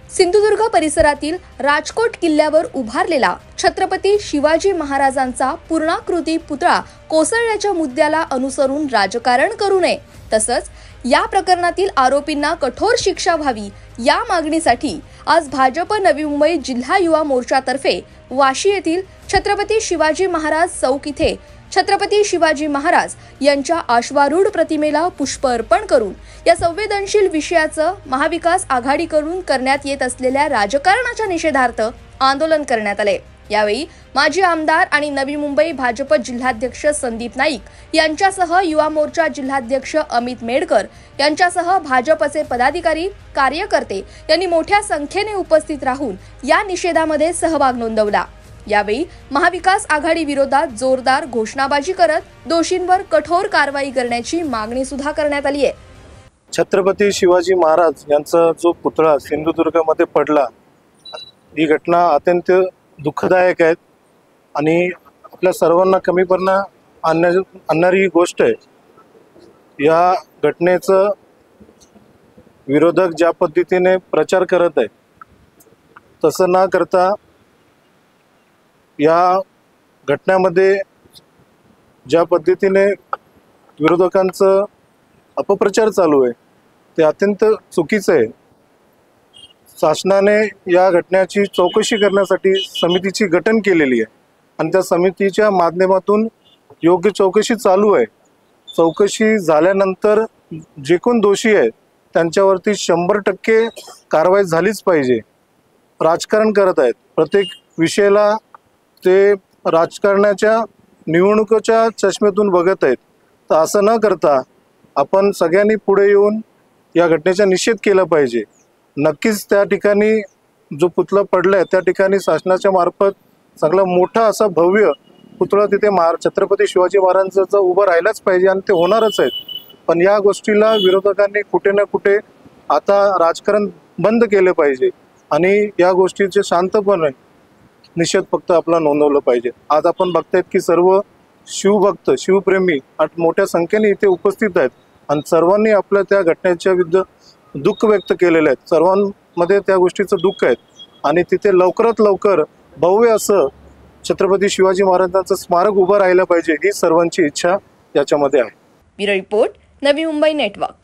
सिंधुदुर्ग परिसरातील राजकोट किल्ल्यावर उभारलेला छत्रपती शिवाजी महाराजांचा पूर्णाकृती पुतळा कोसळण्याच्या मुद्द्याला अनुसरून राजकारण करू नये, तसंच या प्रकरणातील आरोपींना कठोर शिक्षा व्हावी या मागणीसाठी आज भाजप नवी मुंबई जिल्हा युवा मोर्चातर्फे वाशी येथील छत्रपती शिवाजी महाराज चौक इथे छत्रपती शिवाजी महाराज यांच्या अश्वारूढ प्रतिमेला पुष्प अर्पण करून या संवेदनशील विषयाचं महाविकास आघाडीकडून करण्यात येत असलेल्या राजकारणाच्या निषेधार्थ आंदोलन करण्यात आले। यावेळी माजी आमदार आणि नवी मुंबई भाजप जिल्हाध्यक्ष संदीप नाईक यांच्यासह युवा मोर्चा जिल्हाध्यक्ष अमित मेडकर यांच्यासह भाजपचे पदाधिकारी कार्यकर्ते यांनी मोठ्या संख्येने उपस्थित राहून या निषेधामध्ये सहभाग नोंदवला। यावेळी महाविकास आघाडी विरोधात जोरदार घोषणाबाजी करत दोषींवर कठोर कारवाई करण्याची मागणी सुद्धा करण्यात आली आहे। छत्रपती शिवाजी महाराज यांचा जो पुतळा सिंधुदुर्गमध्ये पडला, ही घटना अत्यंत दुःखदायक आहे आणि आपल्या सर्वांना कमीपणा आणणारी गोष्ट आहे। या घटनेचं विरोधक ज्या पद्धतीने प्रचार करत आहे तसं न करता या घटनेमध्ये ज्या पद्धतीने विरोधकांचं अपप्रचार चालू आहे ते अत्यंत चुकीचं आहे। शासनाने या घटनेची चौकशी करण्यासाठी समितीची गठन केलेली आहे आणि त्या समितीच्या माध्यमातून योग्य चौकशी चालू आहे। चौकशी झाल्यानंतर जे कोण दोषी आहेत त्यांच्यावरती 100% कारवाई झालीच पाहिजे। राजकारण करत आहेत, प्रत्येक विषयाला ते राजकारणाच्या निवडणुकीच्या चष्म्यातून बघत आहेत, तर असं न करता आपण सगळ्यांनी पुढे येऊन या घटनेचा निषेध केला पाहिजे। नक्कीच त्या ठिकाणी जो पुतळा पडलाय त्या ठिकाणी शासनाच्या मार्फत चांगला मोठा असा भव्य पुतळा तिथे छत्रपती शिवाजी महाराजांचा उभा राहिलाच पाहिजे आणि ते होणारच आहेत। पण या गोष्टीला विरोधकांनी कुठे ना कुठे आता राजकारण बंद केले पाहिजे आणि या गोष्टीचे शांतपणे निषेध फक्त आपला नोंदवलं पाहिजे। आज आपण बघतायत की सर्व शिवभक्त शिवप्रेमी मोठ्या संख्येने इथे उपस्थित आहेत आणि सर्वांनी आपल्या त्या घटनेच्या विरुद्ध दुःख व्यक्त केलेलं आहे। सर्वांमध्ये त्या गोष्टीचं दुःख आहे आणि तिथे लवकरात लवकर भव्य असं छत्रपती शिवाजी महाराजांचं स्मारक उभं राहिलं पाहिजे ही सर्वांची इच्छा याच्यामध्ये आहे। Bureau report, Navi Mumbai network.